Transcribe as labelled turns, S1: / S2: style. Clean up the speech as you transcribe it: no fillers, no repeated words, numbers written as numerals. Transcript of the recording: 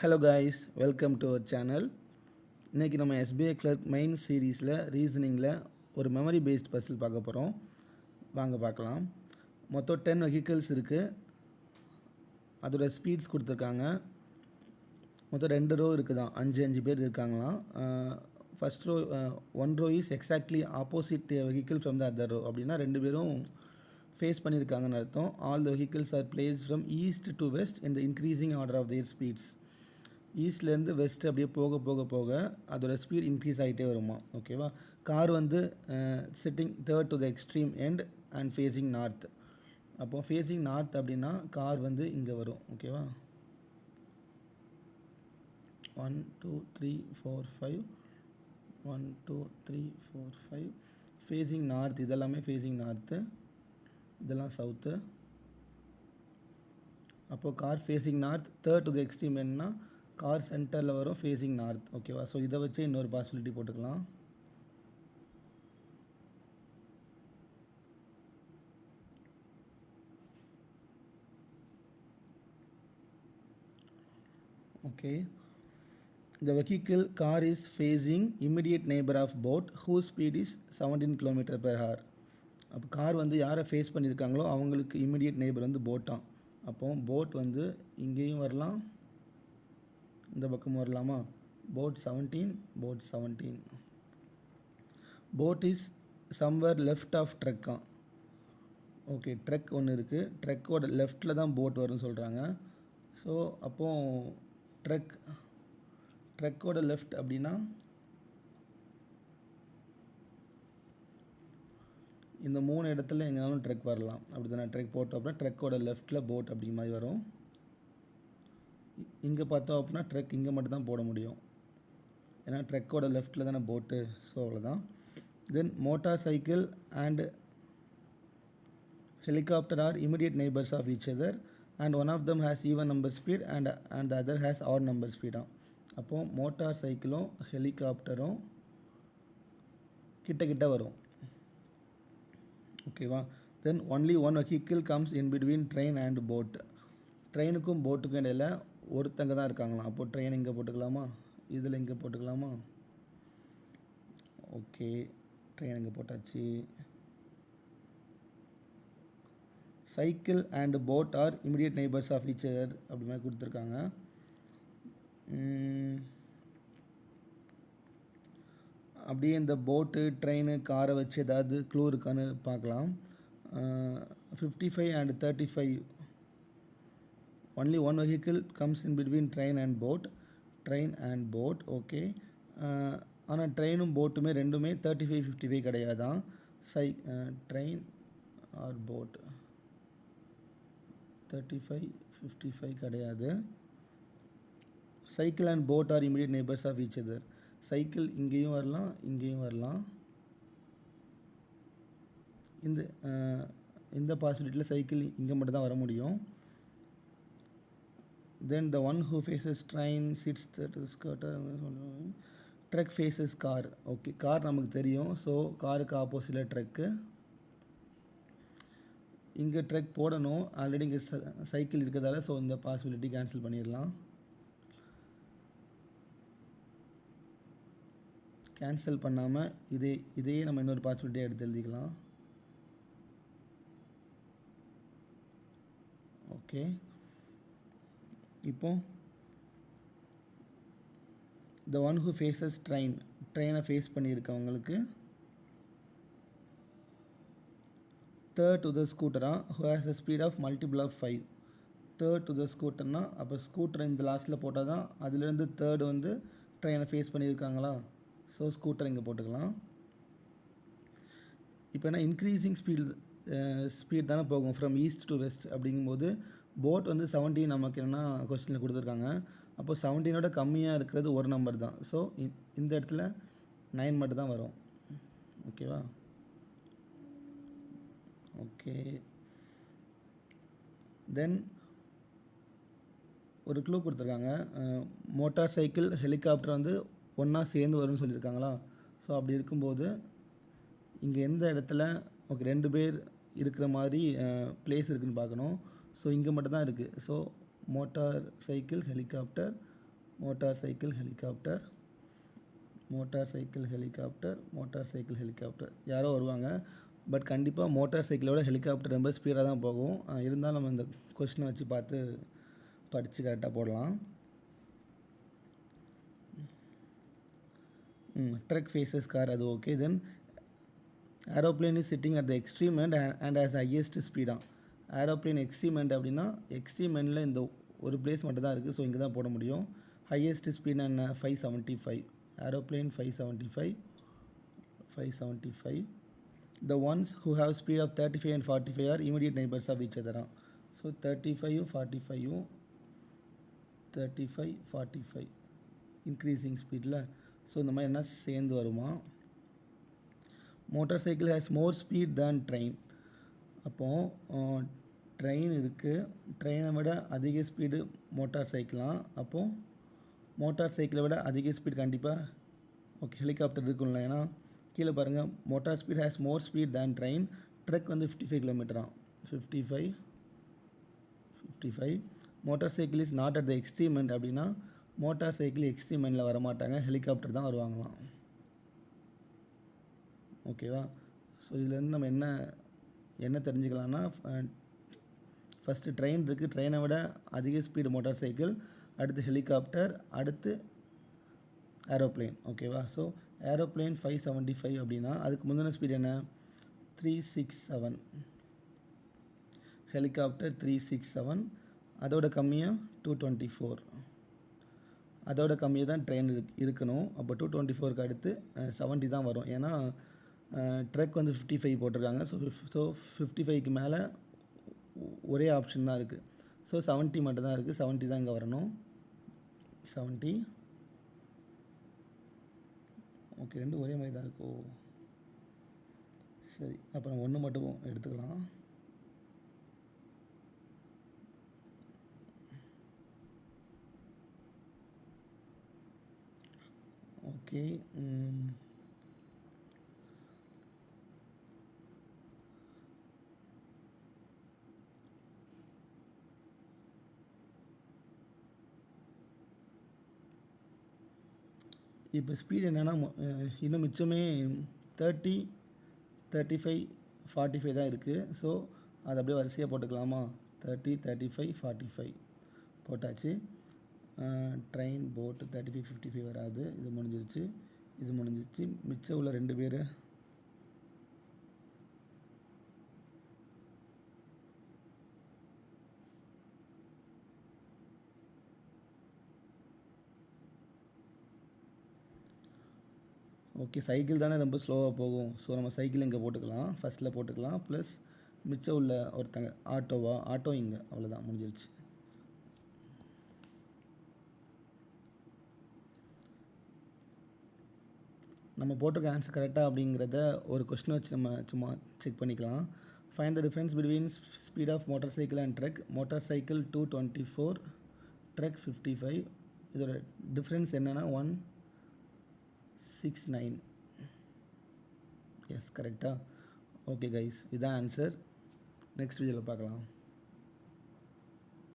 S1: Hello guys, welcome to our channel. இன்றைக்கி நம்ம SBI clerk main சீரீஸில் ரீசனிங்கில் ஒரு மெமரி பேஸ்ட் பசில் பார்க்க போகிறோம். வாங்க பார்க்கலாம். மொத்தம் 10 வெஹிக்கிள்ஸ் இருக்குது. அதோட ஸ்பீட்ஸ் கொடுத்துருக்காங்க. மொத்தம் 2 ரோ இருக்குதான், 5 பேர் இருக்காங்களாம். First row 1 row is exactly opposite vehicle from the other row. அப்படின்னா 2 பேரும் ஃபேஸ் பண்ணியிருக்காங்கன்னு அர்த்தம். All the vehicles are placed from east to west in the increasing order of their speeds. ஈஸ்ட்லேருந்து வெஸ்ட் அப்படியே போக அதோட ஸ்பீட் இன்க்ரீஸ் ஆகிட்டே வருமா. ஓகேவா. கார் வந்து sitting third to the extreme end and facing north. அப்போது ஃபேஸிங் நார்த் அப்படின்னா கார் வந்து இங்கே வரும். ஓகேவா. 1 2 3 4 5 1 2 3 4 5 ஃபேஸிங் நார்த். இதெல்லாமே ஃபேஸிங் நார்த்து, இதெல்லாம் சவுத்து. அப்போது car facing north, third to the extreme எண்ட்னா கார் சென்டரில் வரும், ஃபேஸிங் நார்த். ஓகேவா. ஸோ இதை வச்சு இன்னொரு பாசிபிலிட்டி போட்டுக்கலாம். Okay. The vehicle car is facing immediate neighbor of boat whose speed is 17 km/h. அப்போ கார் வந்து யாரை ஃபேஸ் பண்ணியிருக்காங்களோ அவங்களுக்கு இம்மிடியேட் நெய்பர் வந்து போட்டான். அப்போது போட் வந்து இங்கேயும் வரலாம், இந்த பக்கம் வரலாமா. Boat 17. Boat is somewhere left of ட்ரக்கா. ஓகே, ட்ரக் ஒன்று இருக்குது. ட்ரக்கோட லெஃப்டில் தான் போட் வரும்னு சொல்கிறாங்க. ஸோ அப்போது ட்ரக்கோட லெஃப்ட் அப்படின்னா இந்த 3 இடத்துல எங்கேனாலும் ட்ரக் வரலாம். அப்படி தானே. ட்ரக் போட்டோம் அப்படின்னா ட்ரக்கோட லெஃப்ட்டில் போட் அப்படிங்கிற மாதிரி வரும். இங்கே பார்த்தோம் அப்படின்னா ட்ரக் இங்கே மட்டும் தான் போட முடியும், ஏன்னா ட்ரக்கோட லெஃப்ட்டில் தானே போட்டு. ஸோ அவ்வளோதான். Then motorcycle and helicopter are immediate neighbours of each other and one of them has even number speed and the other has odd number ஸ்பீடாக. அப்போது மோட்டார் சைக்கிளும் ஹெலிகாப்டரும் கிட்ட வரும். ஓகேவா. Then only one vehicle comes in between train and boat. ட்ரெயினுக்கும் போட்டுக்கும் இடையில் ஒருத்தங்க தான் இருக்காங்களாம். அப்போது ட்ரெயின் இங்கே போட்டுக்கலாமா, இதில் இங்கே போட்டுக்கலாமா. ஓகே, ட்ரெயின் இங்கே போட்டாச்சு. Cycle and boat are immediate neighbours of each other அப்படி மாதிரி கொடுத்துருக்காங்க. அப்படியே இந்த போட்டு ட்ரெயின் காரை வச்சு ஏதாவது க்ளூ இருக்கான்னு பார்க்கலாம். 55 and 35 only one vehicle comes in between train and boat. Okay. ஆனால் ட்ரெயினும் போட்டுமே ரெண்டுமே 35 55 கிடையாதான். ட்ரெயின் ஆர் போட் 35 55 கிடையாது. Cycle and boat are immediate neighbours of each other. சைக்கிள் இங்கேயும் வரலாம், இங்கேயும் வரலாம். இந்த பாசிபிலிட்டியில் சைக்கிள் இங்கே மட்டும் தான் வர முடியும். Then the one who faces train sits scooter. Truck faces car. Okay, car நமக்கு தெரியும். ஸோ காருக்கு ஆப்போசிட்டில் ட்ரக்கு. இங்கே ட்ரக் போடணும், ஆல்ரெடி இங்கே சைக்கிள் இருக்கிறதால. ஸோ இந்த பாசிபிலிட்டி கேன்சல் பண்ணிடலாம். கேன்சல் பண்ணாமல் இதையே நம்ம இன்னொரு பாசிபிலிட்டியாக எடுத்து எழுதிக்கலாம். ஓகே. இப்போ த ஒன் ஹூ ஃபேஸஸ் ட்ரெயினை ஃபேஸ் பண்ணியிருக்கவங்களுக்கு தேர்ட் டு த ஸ்கூட்டரா who has a speed of multiple of 5. Third to the ஸ்கூட்டர்னா அப்போ ஸ்கூட்டரை இந்த லாஸ்ட்டில் போட்டால் தான் அதுலேருந்து தேர்டு வந்து ட்ரெயினை ஃபேஸ் பண்ணியிருக்காங்களா. ஸோ ஸ்கூட்டர் இங்கே போட்டுக்கலாம். இப்போ என்ன, இன்க்ரீஸிங் ஸ்பீட் தானே போகும் ஃப்ரம் ஈஸ்ட் டு வெஸ்ட். அப்படிங்கும்போது போட் வந்து 17 நமக்கு என்னென்னா கொஸ்டினில் கொடுத்துருக்காங்க. அப்போ 17ஓட கம்மியாக இருக்கிறது ஒரு நம்பர் தான். ஸோ இந்த இடத்துல 9 மட்டும் தான் வரும். ஓகேவா. ஓகே. தென் ஒரு க்ளூ கொடுத்துருக்காங்க. மோட்டார் சைக்கிள் ஹெலிகாப்டர் வந்து ஒன்றா சேர்ந்து வரும்னு சொல்லியிருக்காங்களா. ஸோ அப்படி இருக்கும்போது இங்கே எந்த இடத்துல ஓகே 2 பேர் இருக்கிற மாதிரி பிளேஸ் இருக்குதுன்னு பார்க்கணும். ஸோ இங்கே மட்டும் தான் இருக்குது. So motor cycle helicopter motor cycle helicopter, motor cycle helicopter, motor cycle helicopter. யாரோ வருவாங்க. பட் கண்டிப்பாக மோட்டார் சைக்கிளோட ஹெலிகாப்டர் ரொம்ப ஸ்பீடாக தான் போகும். இருந்தாலும் நம்ம இந்த கொஸ்டினை வச்சு பார்த்து படித்து கரெக்டாக போடலாம். ட்ரக் ஃபேஸஸ் கார், அது okay. Then aeroplane is sitting at the extreme end and has highest ஸ்பீடாக. ஏரோப்ளேன் எக்ஸ்ட்ரீம் எண்ட் அப்படின்னா எக்ஸ்ட்ரீம் எண்டில் இந்த ஒரு பிளேஸ் மட்டும் தான் இருக்குது. ஸோ இங்கே தான் போட முடியும். ஹையஸ்ட் ஸ்பீட் என்ன? 575. Aeroplane 575. The ones who have speed of 35 and 45 are immediate neighbors of each other. So 35 45 35 45 increasing speedல. So இந்த மாதிரி என்ன சேர்ந்து வருமா? Motor cycle has more speed than train. அப்போது ட்ரெயின் இருக்குது, ட்ரெயினை விட அதிக ஸ்பீடு மோட்டார் சைக்கிளாம். அப்போது மோட்டார் சைக்கிளை விட அதிக ஸ்பீட் கண்டிப்பாக ஓகே ஹெலிகாப்டர் இருக்கும்ல. ஏன்னா கீழே பாருங்கள், motor speed has more speed than train. Truck வந்து 55 கிலோமீட்டராம். 55. Motorcycle is not at the extreme end அப்படின்னா மோட்டார் சைக்கிள் எக்ஸ்ட்ரீம் எண்டில் வரமாட்டாங்க, ஹெலிகாப்டர் தான் வருவாங்களாம். ஓகேவா? ஸோ இதுலேருந்து நம்ம என்ன தெரிஞ்சுக்கலாம்னா, ஃபஸ்ட்டு ட்ரெயின் இருக்குது, ட்ரெயினை விட அதிக ஸ்பீடு மோட்டார் சைக்கிள், அடுத்து ஹெலிகாப்டர், அடுத்து ஏரோப்ளேன். ஓகேவா? ஸோ ஏரோப்ளேன் 575 அப்படின்னா அதுக்கு முந்தின ஸ்பீட் என்ன? 367. ஹெலிகாப்டர் 367. அதோட கம்மியாக 224. அதோட கம்மியாக தான் ட்ரெயின் இருக்கணும். அப்போ 224க்கு அடுத்து 70 தான் வரும். ஏன்னா ட்ரக் வந்து 55 போட்டிருக்காங்க. ஸோ 55க்கு மேலே ஒரே ஆப்ஷன் தான் இருக்குது. ஸோ 70 மட்டும் தான் இருக்குது. 70 தான் இங்கே வரணும். 70. ஓகே, ரெண்டும் ஒரே மாதிரி தான் இருக்கோ? சரி, அப்போ நம்ம ஒன்று மட்டும் எடுத்துக்கலாம். ஓகே, இப்போ ஸ்பீடு என்னென்னா இன்னும் மிச்சமே 30 35 45 தான் இருக்குது. ஸோ அதை அப்படியே வரிசையாக போட்டுக்கலாமா? 30 35 45 போட்டாச்சு. ட்ரெயின் போட்டு 35 55 வராது. இது முடிஞ்சிருச்சு. மிச்சம் உள்ள 2 பேர் ஓகே, சைக்கிள் தானே ரொம்ப ஸ்லோவாக போகும். ஸோ நம்ம சைக்கிள் இங்கே போட்டுக்கலாம், ஃபஸ்ட்டில் போட்டுக்கலாம். ப்ளஸ் மிச்சம் உள்ள ஒருத்தங்க ஆட்டோ இங்கே, அவ்வளோதான், முடிஞ்சிருச்சு. நம்ம போட்டிருக்க ஆன்சர் கரெக்டாக அப்படிங்கிறத ஒரு கொஸ்டின் வச்சு நம்ம சும்மா செக் பண்ணிக்கலாம். Find the difference between speed of motorcycle and truck. Motorcycle 224, truck 55. இதோட டிஃப்ரென்ஸ் என்னென்னா 169. எஸ், கரெக்டாக? ஓகே கைஸ், இதுதான் ஆன்சர். நெக்ஸ்ட் வீடியோவில் பார்க்கலாம்.